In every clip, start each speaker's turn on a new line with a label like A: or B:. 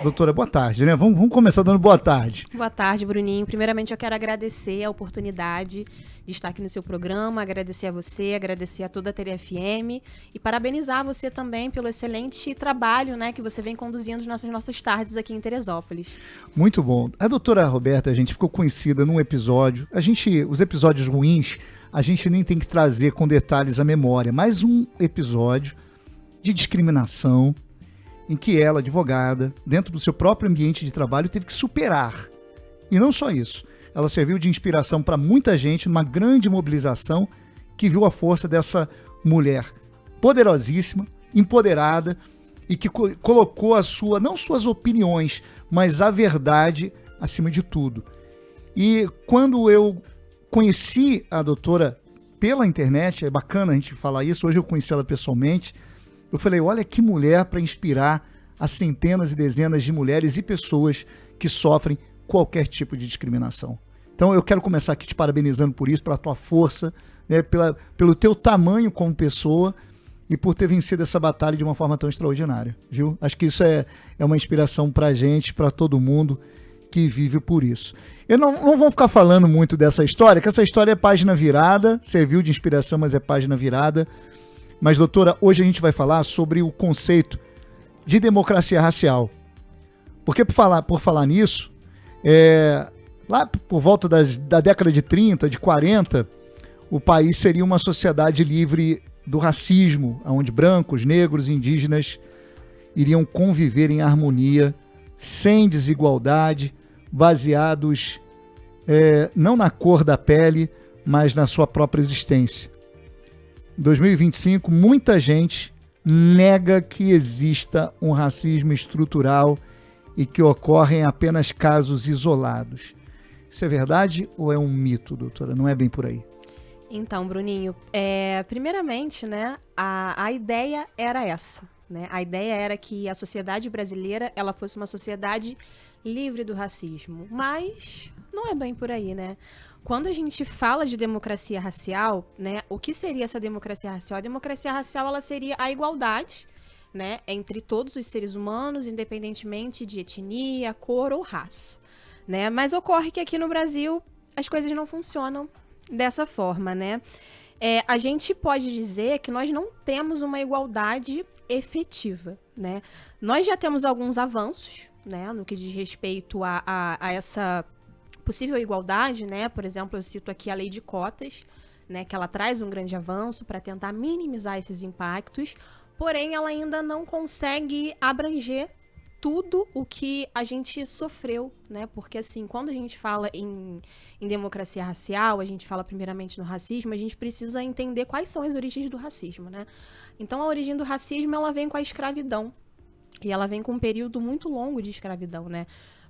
A: Doutora, boa tarde, né? Vamos começar dando boa tarde.
B: Boa tarde, Bruninho. Primeiramente, eu quero agradecer a oportunidade de estar aqui no seu programa, agradecer a você, agradecer a toda a TRFM e parabenizar você também pelo excelente trabalho, né, que você vem conduzindo nas nossas tardes aqui em Teresópolis.
A: Muito bom. A doutora Roberta, a gente ficou conhecida num episódio. Os episódios ruins, a gente nem tem que trazer com detalhes à memória, mas um episódio de discriminação em que ela, advogada, dentro do seu próprio ambiente de trabalho, teve que superar. E não só isso. Ela serviu de inspiração para muita gente numa grande mobilização que viu a força dessa mulher poderosíssima, empoderada e que colocou não suas opiniões, mas a verdade acima de tudo. E quando eu conheci a doutora pela internet, é bacana a gente falar isso, hoje eu conheci ela pessoalmente, eu falei, olha que mulher para inspirar as centenas e dezenas de mulheres e pessoas que sofrem qualquer tipo de discriminação. Então eu quero começar aqui te parabenizando por isso, pela tua força, né, pelo teu tamanho como pessoa e por ter vencido essa batalha de uma forma tão extraordinária, viu? Acho que isso é uma inspiração pra gente, pra todo mundo que vive por isso. Eu não vou ficar falando muito dessa história, que essa história é página virada, serviu de inspiração, mas é página virada. Mas, doutora, hoje a gente vai falar sobre o conceito de democracia racial. Porque, por falar nisso, lá por volta da década de 30, de 40, o país seria uma sociedade livre do racismo, onde brancos, negros e indígenas iriam conviver em harmonia, sem desigualdade, baseados não na cor da pele, mas na sua própria existência. Em 2025, muita gente nega que exista um racismo estrutural e que ocorrem apenas casos isolados. Isso é verdade ou é um mito, doutora? Não é bem por aí.
B: Então, Bruninho, primeiramente, né, a ideia era essa, né? A ideia era que a sociedade brasileira ela fosse uma sociedade livre do racismo, mas não é bem por aí, né? Quando a gente fala de democracia racial, né, o que seria essa democracia racial? A democracia racial ela seria a igualdade, né, entre todos os seres humanos, independentemente de etnia, cor ou raça, né? Mas ocorre que aqui no Brasil as coisas não funcionam dessa forma, né? A gente pode dizer que nós não temos uma igualdade efetiva, né? Nós já temos alguns avanços, né, no que diz respeito a essa possível igualdade, né? Por exemplo, eu cito aqui a lei de cotas, né, que ela traz um grande avanço para tentar minimizar esses impactos, porém ela ainda não consegue abranger tudo o que a gente sofreu, né? Porque assim, quando a gente fala em democracia racial, a gente fala primeiramente no racismo, a gente precisa entender quais são as origens do racismo, né? Então a origem do racismo ela vem com a escravidão e ela vem com um período muito longo de escravidão, né?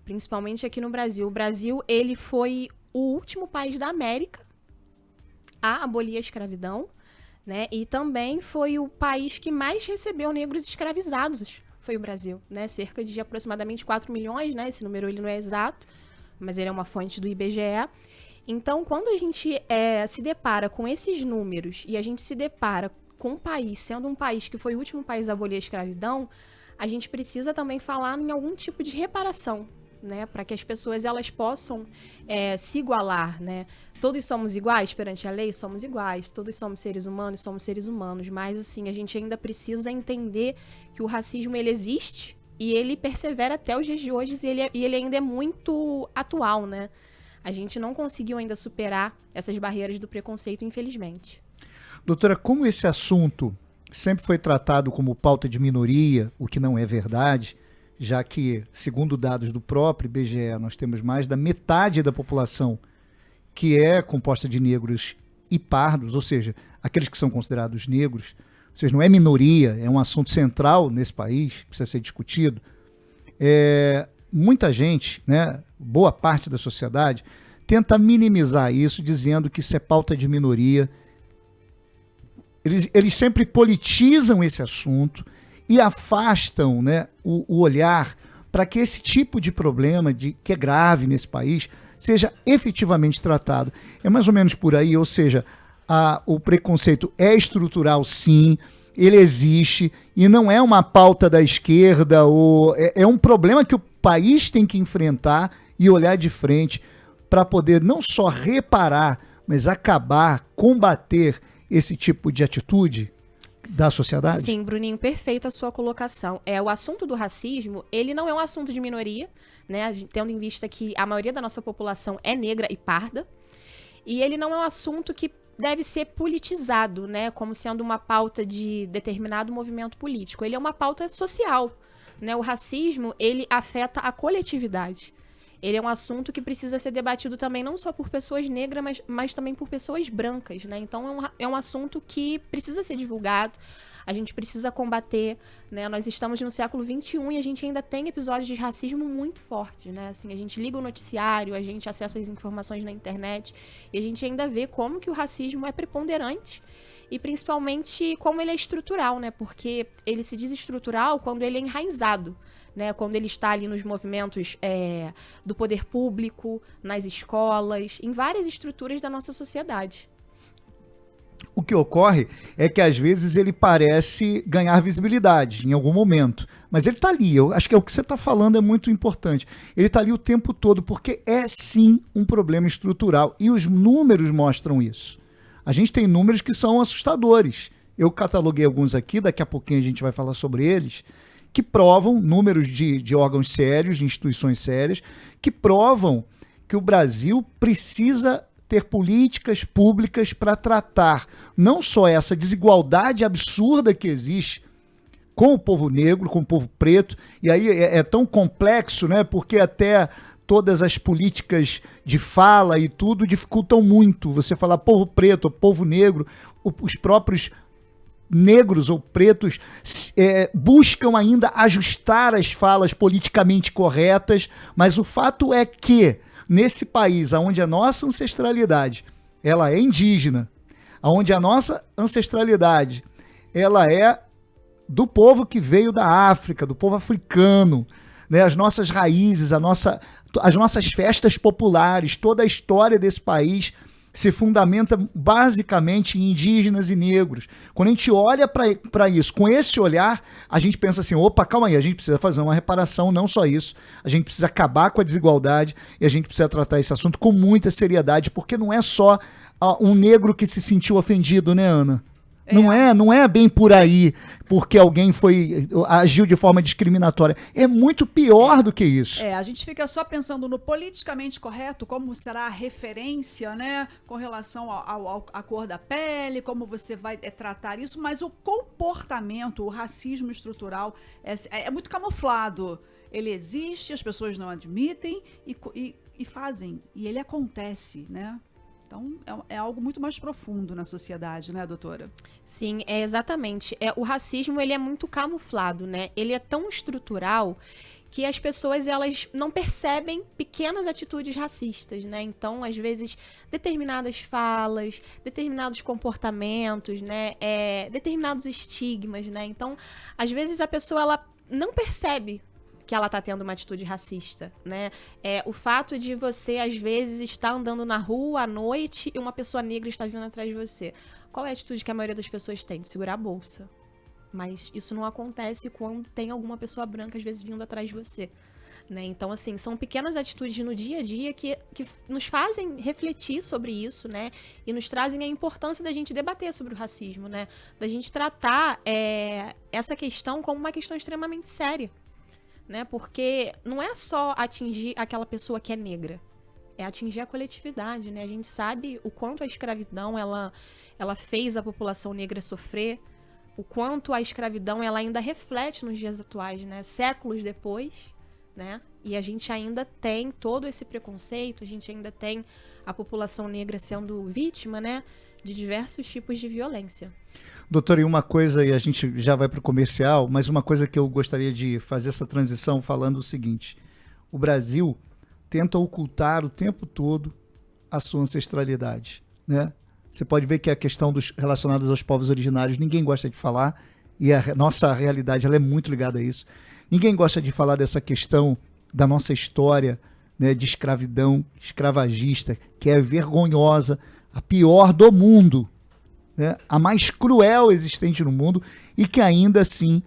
B: Principalmente aqui no Brasil. O Brasil, ele foi o último país da América a abolir a escravidão, né? E também foi o país que mais recebeu negros escravizados, foi o Brasil, né? Cerca de aproximadamente 4 milhões, né? Esse número ele não é exato, mas ele é uma fonte do IBGE. Então, quando a gente se depara com esses números e a gente se depara com um país, sendo um país que foi o último país a abolir a escravidão, a gente precisa também falar em algum tipo de reparação, né, para que as pessoas elas possam se igualar, né? Todos somos iguais perante a lei, somos iguais. Todos somos seres humanos. Mas assim a gente ainda precisa entender que o racismo ele existe e ele persevera até os dias de hoje e ele ainda é muito atual, né? A gente não conseguiu ainda superar essas barreiras do preconceito, infelizmente.
A: Doutora, como esse assunto sempre foi tratado como pauta de minoria, o que não é verdade, já que, segundo dados do próprio IBGE, nós temos mais da metade da população que é composta de negros e pardos, ou seja, aqueles que são considerados negros, ou seja, não é minoria, é um assunto central nesse país, precisa ser discutido. Muita gente, né, boa parte da sociedade, tenta minimizar isso, dizendo que isso é pauta de minoria. Eles sempre politizam esse assunto e afastam, né, o olhar para que esse tipo de problema que é grave nesse país seja efetivamente tratado. É mais ou menos por aí, ou seja, o preconceito é estrutural sim, ele existe e não é uma pauta da esquerda, é um problema que o país tem que enfrentar e olhar de frente para poder não só reparar, mas acabar, combater esse tipo de atitude da sociedade?
B: Sim, Bruninho, perfeita a sua colocação. O assunto do racismo, ele não é um assunto de minoria, né? Tendo em vista que a maioria da nossa população é negra e parda, e ele não é um assunto que deve ser politizado, né, como sendo uma pauta de determinado movimento político. Ele é uma pauta social, né? O racismo, ele afeta a coletividade. Ele é um assunto que precisa ser debatido também não só por pessoas negras, mas também por pessoas brancas, né? Então é um assunto que precisa ser divulgado, a gente precisa combater, né? Nós estamos no século XXI e a gente ainda tem episódios de racismo muito fortes, né? Assim, a gente liga o noticiário, a gente acessa as informações na internet e a gente ainda vê como que o racismo é preponderante e principalmente como ele é estrutural, né? Porque ele se diz estrutural quando ele é enraizado, né, quando ele está ali nos movimentos do poder público, nas escolas, em várias estruturas da nossa sociedade.
A: O que ocorre é que às vezes ele parece ganhar visibilidade em algum momento, mas ele está ali. Eu acho que o que você está falando é muito importante. Ele está ali o tempo todo, porque é sim um problema estrutural e os números mostram isso. A gente tem números que são assustadores. Eu cataloguei alguns aqui, daqui a pouquinho a gente vai falar sobre eles, que provam, números de órgãos sérios, de instituições sérias, que provam que o Brasil precisa ter políticas públicas para tratar não só essa desigualdade absurda que existe com o povo negro, com o povo preto, e aí é tão complexo, né? Porque até todas as políticas de fala e tudo dificultam muito. Você falar povo preto, povo negro, os próprios negros ou pretos buscam ainda ajustar as falas politicamente corretas, mas o fato é que nesse país onde a nossa ancestralidade ela é indígena, onde a nossa ancestralidade ela é do povo que veio da África, do povo africano, né? As nossas raízes, as nossas festas populares, toda a história desse país se fundamenta basicamente em indígenas e negros. Quando a gente olha para isso, com esse olhar, a gente pensa assim, opa, calma aí, a gente precisa fazer uma reparação, não só isso, a gente precisa acabar com a desigualdade e a gente precisa tratar esse assunto com muita seriedade, porque não é só um negro que se sentiu ofendido, né, Ana? Não é bem por aí, porque alguém agiu de forma discriminatória. É muito pior do que isso.
C: A gente fica só pensando no politicamente correto, como será a referência, né, com relação à cor da pele, como você vai tratar isso, mas o comportamento, o racismo estrutural é muito camuflado. Ele existe, as pessoas não admitem e fazem, e ele acontece, né? Então, é algo muito mais profundo na sociedade, né, doutora?
B: Sim, exatamente. O racismo, ele é muito camuflado, né? Ele é tão estrutural que as pessoas, elas não percebem pequenas atitudes racistas, né? Então, às vezes, determinadas falas, determinados comportamentos, né? Determinados estigmas, né? Então, às vezes, a pessoa, ela não percebe que ela tá tendo uma atitude racista, né? O fato de você, às vezes, estar andando na rua à noite e uma pessoa negra está vindo atrás de você. Qual é a atitude que a maioria das pessoas tem? De segurar a bolsa. Mas isso não acontece quando tem alguma pessoa branca, às vezes, vindo atrás de você, né? Então, assim, são pequenas atitudes no dia a dia que nos fazem refletir sobre isso, né? E nos trazem a importância da gente debater sobre o racismo, né? Da gente tratar essa questão como uma questão extremamente séria, né? Porque não é só atingir aquela pessoa que é negra, é atingir a coletividade, né? A gente sabe o quanto a escravidão ela fez a população negra sofrer, o quanto a escravidão ela ainda reflete nos dias atuais, né? Séculos depois, né? E a gente ainda tem todo esse preconceito, a gente ainda tem a população negra sendo vítima, né, de diversos tipos de violência.
A: Doutora, e uma coisa, e a gente já vai para o comercial, mas uma coisa que eu gostaria de fazer essa transição falando o seguinte: o Brasil tenta ocultar o tempo todo a sua ancestralidade, né? Você pode ver que a questão relacionada aos povos originários, ninguém gosta de falar, e a nossa realidade ela é muito ligada a isso. Ninguém gosta de falar dessa questão da nossa história, né, de escravidão escravagista, que é vergonhosa, a pior do mundo. né, a mais cruel existente no mundo e que ainda assim,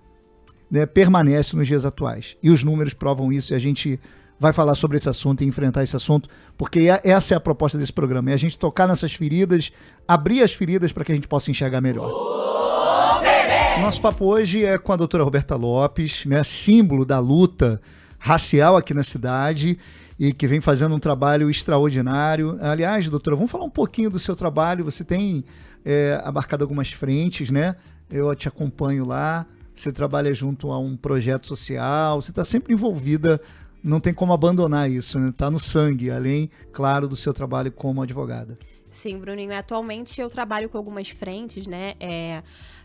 A: né, permanece nos dias atuais. E os números provam isso, e a gente vai falar sobre esse assunto e enfrentar esse assunto, porque essa é a proposta desse programa, é a gente tocar nessas feridas, abrir as feridas para que a gente possa enxergar melhor. O nosso papo hoje é com a doutora Roberta Lopes, né, símbolo da luta racial aqui na cidade e que vem fazendo um trabalho extraordinário. Aliás, doutora, vamos falar um pouquinho do seu trabalho. Você tem abarcado algumas frentes, né? Eu te acompanho lá, você trabalha junto a um projeto social, você está sempre envolvida, não tem como abandonar isso, né? Tá no sangue, além, claro, do seu trabalho como advogada.
B: Sim, Bruninho, atualmente eu trabalho com algumas frentes, né,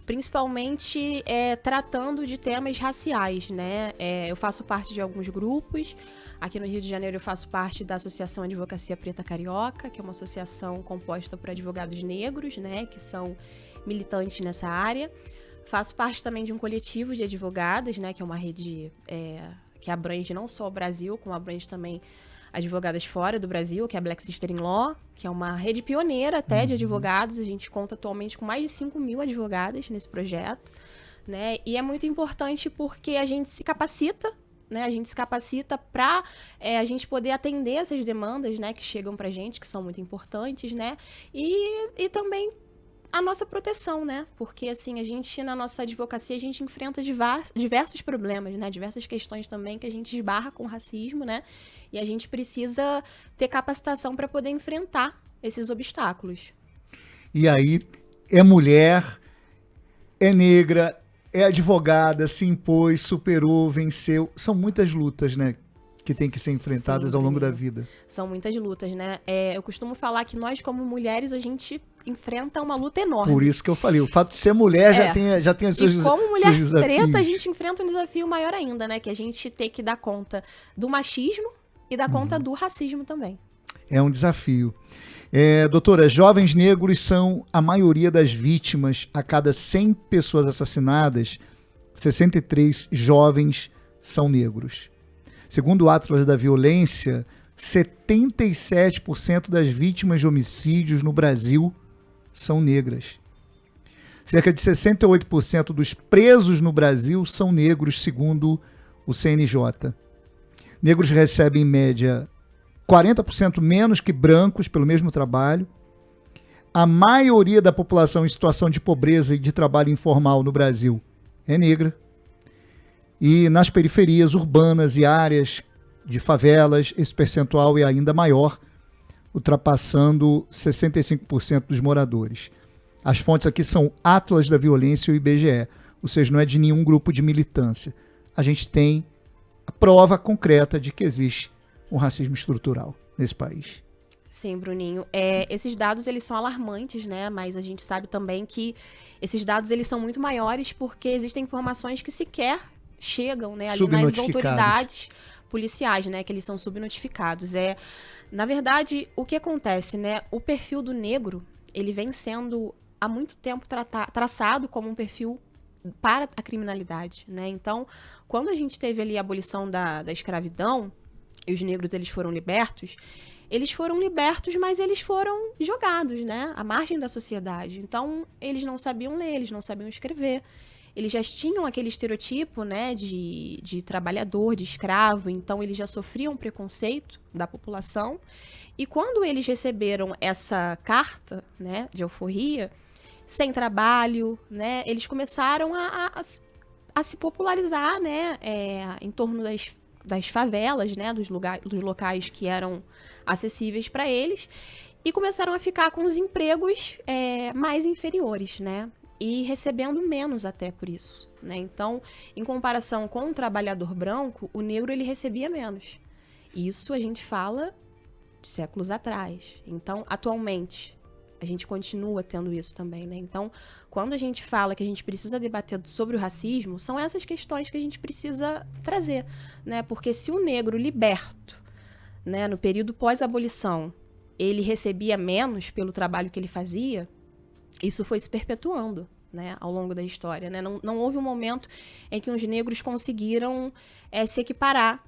B: principalmente tratando de temas raciais, né, eu faço parte de alguns grupos. Aqui no Rio de Janeiro eu faço parte da Associação Advocacia Preta Carioca, que é uma associação composta por advogados negros, né, que são militantes nessa área. Faço parte também de um coletivo de advogadas, né, que é uma rede que abrange não só o Brasil, como abrange também advogadas fora do Brasil, que é a Black Sister in Law, que é uma rede pioneira até de advogados. A gente conta atualmente com mais de 5.000 advogadas nesse projeto, né, e é muito importante porque a gente se capacita, né? A gente se capacita para a gente poder atender essas demandas, né, que chegam para a gente, que são muito importantes, né? E também a nossa proteção, né? Porque, assim, a gente, na nossa advocacia, a gente enfrenta diversos problemas, né? Diversas questões também que a gente esbarra com o racismo, né? E a gente precisa ter capacitação para poder enfrentar esses obstáculos.
A: E aí, é mulher, é negra, é advogada, se impôs, superou, venceu. São muitas lutas, né, que tem que ser enfrentadas ao longo da vida.
B: São muitas lutas, né? Eu costumo falar que nós, como mulheres, a gente enfrenta uma luta enorme.
A: Por isso que eu falei, o fato de ser mulher já tem os seus desafios.
B: E como mulher preta, a gente enfrenta um desafio maior ainda, né? Que a gente tem que dar conta do machismo e dar conta do racismo também. É
A: um desafio. Doutora, jovens negros são a maioria das vítimas. A cada 100 pessoas assassinadas, 63 jovens são negros. Segundo o Atlas da Violência, 77% das vítimas de homicídios no Brasil são negras. Cerca de 68% dos presos no Brasil são negros, segundo o CNJ. Negros recebem, em média, 40% menos que brancos pelo mesmo trabalho. A maioria da população em situação de pobreza e de trabalho informal no Brasil é negra. E nas periferias urbanas e áreas de favelas, esse percentual é ainda maior, ultrapassando 65% dos moradores. As fontes aqui são Atlas da Violência e o IBGE, ou seja, não é de nenhum grupo de militância. A gente tem a prova concreta de que existe um racismo estrutural nesse país.
B: Sim, Bruninho. Esses dados, eles são alarmantes, né? Mas a gente sabe também que esses dados, eles são muito maiores porque existem informações que sequer chegam, né, ali nas autoridades policiais, né? Que eles são subnotificados. Na verdade, o que acontece, né? O perfil do negro, ele vem sendo há muito tempo traçado como um perfil para a criminalidade, né? Então, quando a gente teve ali a abolição da escravidão, e os negros eles foram libertos, mas eles foram jogados, né, à margem da sociedade. Então, eles não sabiam ler, eles não sabiam escrever. Eles já tinham aquele estereotipo, né, de trabalhador, de escravo. Então, eles já sofriam preconceito da população. E quando eles receberam essa carta, né, de alforria, sem trabalho, né, eles começaram a se popularizar, né, em torno das favelas, né, dos locais que eram acessíveis para eles, e começaram a ficar com os empregos mais inferiores, né, e recebendo menos até por isso, né. Então, em comparação com o trabalhador branco, o negro ele recebia menos. Isso a gente fala de séculos atrás. Então, atualmente, a gente continua tendo isso também, né? Então, quando a gente fala que a gente precisa debater sobre o racismo, são essas questões que a gente precisa trazer, né? Porque se o negro liberto, né, no período pós-abolição, ele recebia menos pelo trabalho que ele fazia, isso foi se perpetuando, né, ao longo da história, né? Não houve um momento em que os negros conseguiram se equiparar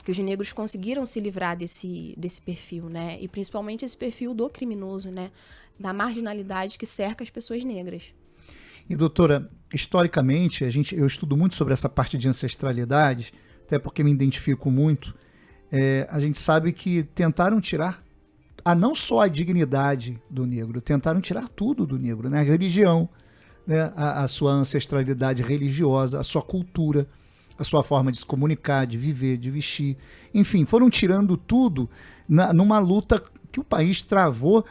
B: que os negros conseguiram se livrar desse perfil, né? E principalmente esse perfil do criminoso, né? Da marginalidade que cerca as pessoas negras.
A: E, doutora, historicamente, eu estudo muito sobre essa parte de ancestralidade, até porque me identifico muito. A gente sabe que tentaram tirar não só a dignidade do negro, tentaram tirar tudo do negro, né? A religião, né? A sua ancestralidade religiosa, a sua cultura, a sua forma de se comunicar, de viver, de vestir. Enfim, foram tirando tudo numa luta que o país travou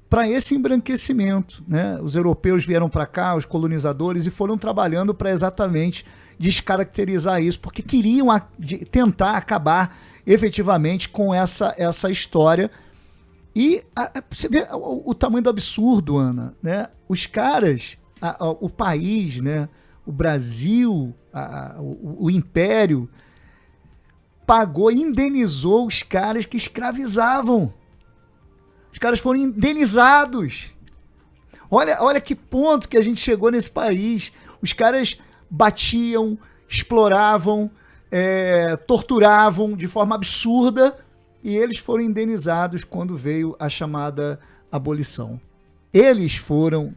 A: para esse embranquecimento, né? Os europeus vieram para cá, os colonizadores, e foram trabalhando para exatamente descaracterizar isso, porque queriam tentar acabar efetivamente com essa história. E você vê o tamanho do absurdo, Ana, né? Os caras, o país, né? O Brasil, o Império, indenizou os caras que escravizavam. Os caras foram indenizados. Olha que ponto que a gente chegou nesse país. Os caras batiam, exploravam, torturavam de forma absurda, e eles foram indenizados quando veio a chamada abolição. Eles foram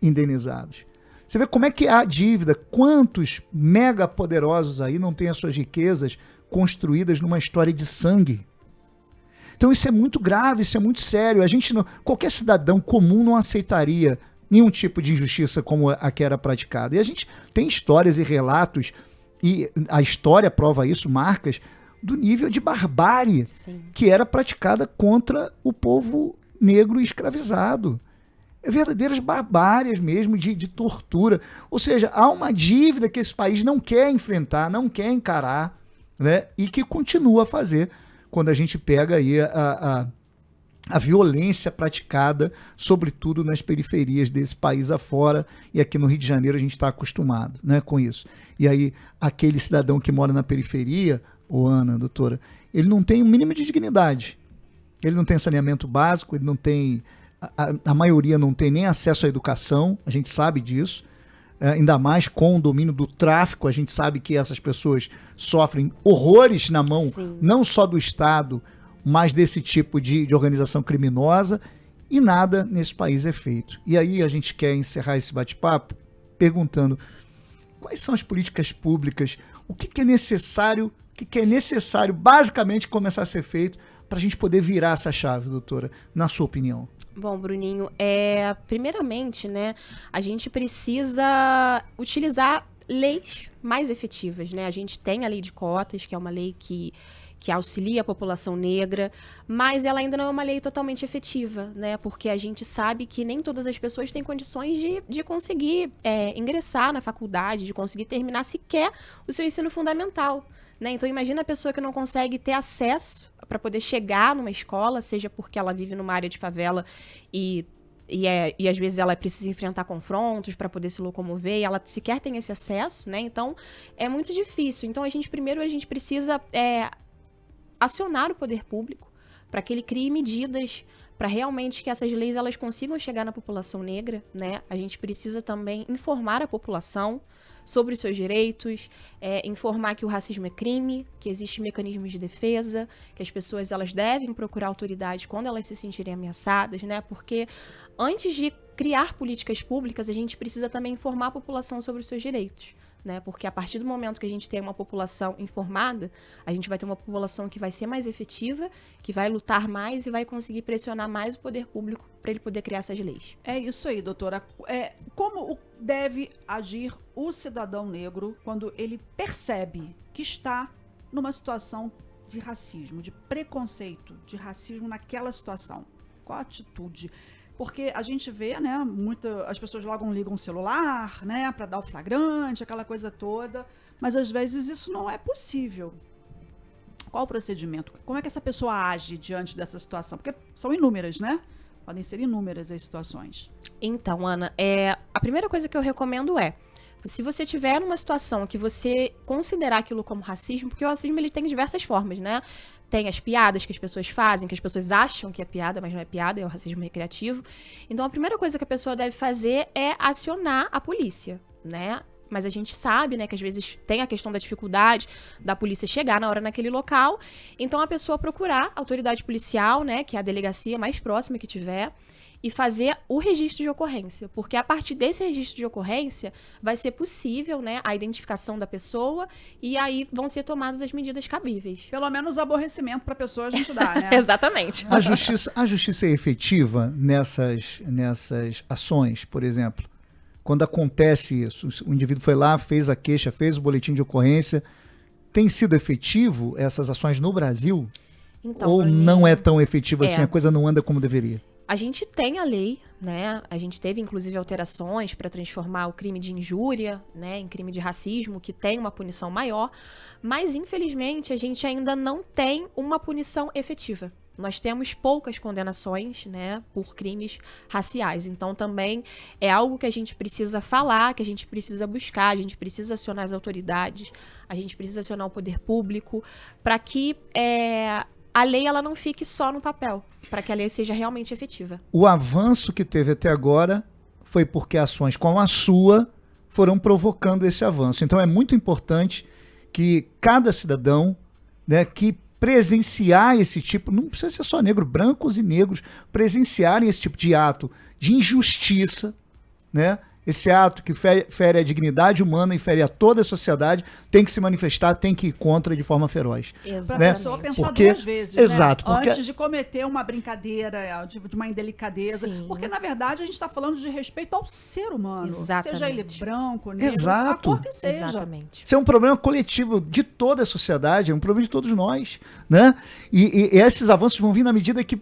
A: indenizados. Você vê como é que há dívida, quantos mega poderosos aí não têm as suas riquezas construídas numa história de sangue. Então isso é muito grave, isso é muito sério. Qualquer cidadão comum não aceitaria nenhum tipo de injustiça como a que era praticada. E a gente tem histórias e relatos, e a história prova isso, marcas, do nível de barbárie que era praticada contra o povo negro escravizado. Verdadeiras barbárias mesmo, de tortura. Ou seja, há uma dívida que esse país não quer enfrentar, não quer encarar, né? E que continua a fazer quando a gente pega aí a violência praticada, sobretudo nas periferias desse país afora, e aqui no Rio de Janeiro a gente está acostumado, né, com isso. E aí, aquele cidadão que mora na periferia, Ana, doutora, ele não tem o mínimo de dignidade. Ele não tem saneamento básico, ele não tem... A maioria não tem nem acesso à educação, a gente sabe disso, ainda mais com o domínio do tráfico, a gente sabe que essas pessoas sofrem horrores na mão, não só do Estado, mas desse tipo de organização criminosa, e nada nesse país é feito. E aí a gente quer encerrar esse bate-papo perguntando quais são as políticas públicas, o que é necessário, basicamente começar a ser feito para a gente poder virar essa chave, doutora, na sua opinião.
B: Bom, Bruninho, primeiramente, né, a gente precisa utilizar leis mais efetivas, né? A gente tem a lei de cotas, que é uma lei que auxilia a população negra, mas ela ainda não é uma lei totalmente efetiva, né? Porque a gente sabe que nem todas as pessoas têm condições de conseguir ingressar na faculdade, de conseguir terminar sequer o seu ensino fundamental, né? Então imagina a pessoa que não consegue ter acesso para poder chegar numa escola, seja porque ela vive numa área de favela e às vezes ela precisa enfrentar confrontos para poder se locomover, e ela sequer tem esse acesso, né? Então é muito difícil. Então a gente precisa acionar o poder público para que ele crie medidas para realmente que essas leis elas consigam chegar na população negra, né? A gente precisa também informar a população sobre os seus direitos, informar que o racismo é crime, que existem mecanismos de defesa, que as pessoas elas devem procurar autoridade quando elas se sentirem ameaçadas, né? Porque antes de criar políticas públicas, a gente precisa também informar a população sobre os seus direitos, né? Porque a partir do momento que a gente tem uma população informada, a gente vai ter uma população que vai ser mais efetiva, que vai lutar mais e vai conseguir pressionar mais o poder público para ele poder criar essas leis.
C: É isso aí, doutora. Como deve agir o cidadão negro quando ele percebe que está numa situação de racismo, de preconceito, de racismo naquela situação? Qual a atitude? Porque a gente vê, né, as pessoas logo ligam o celular, né, para dar o flagrante, aquela coisa toda, mas às vezes isso não é possível. Qual o procedimento? Como é que essa pessoa age diante dessa situação? Porque são inúmeras, né? Podem ser inúmeras as situações.
B: Então, Ana, a primeira coisa que eu recomendo se você tiver numa situação que você considerar aquilo como racismo, porque o racismo ele tem diversas formas, né? Tem as piadas que as pessoas fazem, que as pessoas acham que é piada, mas não é piada, é o racismo recreativo. Então, a primeira coisa que a pessoa deve fazer é acionar a polícia, né? mas a gente sabe, né, que às vezes tem a questão da dificuldade da polícia chegar na hora naquele local. Então, a pessoa procurar a autoridade policial, né, que é a delegacia mais próxima que tiver, e fazer o registro de ocorrência, porque a partir desse registro de ocorrência vai ser possível, né, a identificação da pessoa e aí vão ser tomadas as medidas cabíveis.
C: Pelo menos aborrecimento para a pessoa a gente dá, né?
B: Exatamente.
A: A justiça é efetiva nessas ações, por exemplo? Quando acontece isso, o indivíduo foi lá, fez a queixa, fez o boletim de ocorrência, tem sido efetivo essas ações no Brasil?
B: Então,
A: ou
B: Bruninho,
A: não é tão efetivo assim, a coisa não anda como deveria?
B: A gente tem a lei, né? A gente teve, inclusive, alterações para transformar o crime de injúria, né, em crime de racismo, que tem uma punição maior, mas, infelizmente, a gente ainda não tem uma punição efetiva. Nós temos poucas condenações, né, por crimes raciais. Então, também é algo que a gente precisa falar, que a gente precisa buscar, a gente precisa acionar as autoridades, a gente precisa acionar o poder público, para que a lei ela não fique só no papel, para que a lei seja realmente efetiva.
A: O avanço que teve até agora foi porque ações como a sua foram provocando esse avanço. Então é muito importante que cada cidadão, né, que presenciar esse tipo, não precisa ser só negro, brancos e negros, presenciarem esse tipo de ato de injustiça, né? Esse ato que fere a dignidade humana e fere a toda a sociedade, tem que se manifestar, tem que ir contra de forma feroz.
C: Para
A: né?
C: a pessoa pensar
A: Porque,
C: duas vezes,
A: exato,
C: né?
A: porque,
C: Antes de cometer uma brincadeira, de uma indelicadeza.
B: Sim.
C: Porque, na verdade, a gente está falando de respeito ao ser humano.
B: Exatamente.
C: Seja ele branco, negro,
A: Exato.
C: a cor que seja.
B: Exatamente.
A: isso é um problema coletivo de toda a sociedade, é um problema de todos nós, né? E esses avanços vão vir na medida que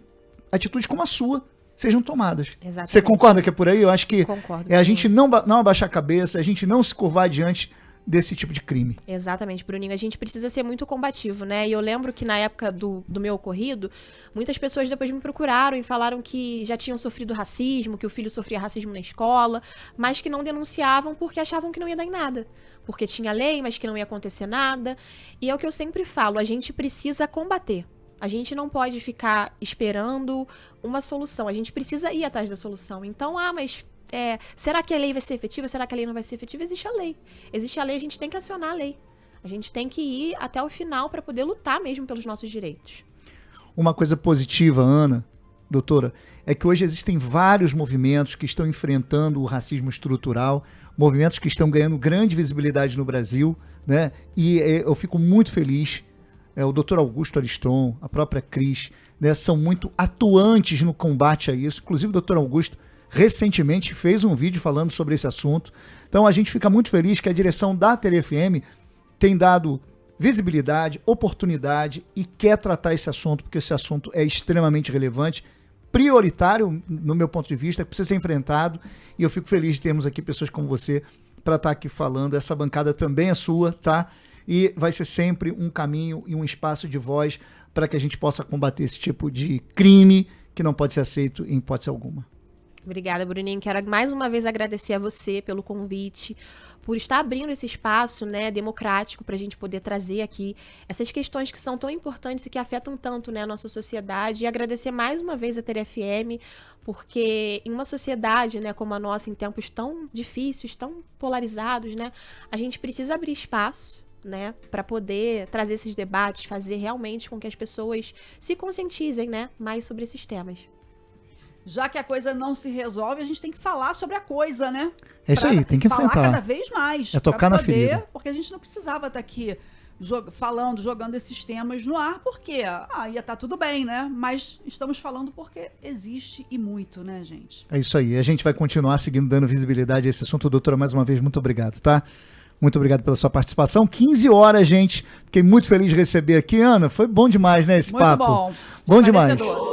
A: atitudes como a sua sejam tomadas.
B: Exatamente.
A: Você concorda que é por aí? Eu acho que
B: Concordo,
A: é a
B: Bruninho.
A: gente não abaixar a cabeça, a gente não se curvar diante desse tipo de crime.
B: Exatamente, Bruninho. A gente precisa ser muito combativo, né? E eu lembro que na época do meu ocorrido, muitas pessoas depois me procuraram e falaram que já tinham sofrido racismo, que o filho sofria racismo na escola, mas que não denunciavam porque achavam que não ia dar em nada. Porque tinha lei, mas que não ia acontecer nada. E é o que eu sempre falo, a gente precisa combater. A gente não pode ficar esperando uma solução, a gente precisa ir atrás da solução. Então, mas será que a lei vai ser efetiva? Será que a lei não vai ser efetiva? Existe a lei. Existe a lei, a gente tem que acionar a lei. A gente tem que ir até o final para poder lutar mesmo pelos nossos direitos.
A: Uma coisa positiva, Ana, doutora, é que hoje existem vários movimentos que estão enfrentando o racismo estrutural, movimentos que estão ganhando grande visibilidade no Brasil, né? E eu fico muito feliz. O Dr. Augusto Ariston, a própria Cris, né, são muito atuantes no combate a isso. Inclusive, o Dr. Augusto recentemente fez um vídeo falando sobre esse assunto. Então, a gente fica muito feliz que a direção da TeleFM tem dado visibilidade, oportunidade e quer tratar esse assunto, porque esse assunto é extremamente relevante, prioritário, no meu ponto de vista, precisa ser enfrentado. E eu fico feliz de termos aqui pessoas como você para estar aqui falando. Essa bancada também é sua, tá? E vai ser sempre um caminho e um espaço de voz para que a gente possa combater esse tipo de crime que não pode ser aceito em hipótese alguma.
B: Obrigada, Bruninho. Quero mais uma vez agradecer a você pelo convite, por estar abrindo esse espaço, né, democrático para a gente poder trazer aqui essas questões que são tão importantes e que afetam tanto, né, a nossa sociedade. E agradecer mais uma vez a TeleFM, porque em uma sociedade, né, como a nossa, em tempos tão difíceis, tão polarizados, né, a gente precisa abrir espaço, né, para poder trazer esses debates, fazer realmente com que as pessoas se conscientizem, né, mais sobre esses temas.
C: Já que a coisa não se resolve, a gente tem que falar sobre a coisa, né?
A: É isso aí, tem que
C: falar
A: enfrentar.
C: cada vez mais.
A: É tocar na ferida.
C: Porque a gente não precisava estar aqui jogando esses temas no ar, porque ia estar tudo bem, né? Mas estamos falando porque existe e muito, né, gente?
A: É isso aí. A gente vai continuar seguindo, dando visibilidade a esse assunto. Doutora, mais uma vez, muito obrigado, tá? Muito obrigado pela sua participação. 15 horas, gente. Fiquei muito feliz de receber aqui. Ana, foi bom demais, né, esse
C: muito
A: papo?
C: Bom
A: Bom demais.
C: Esclarecedor.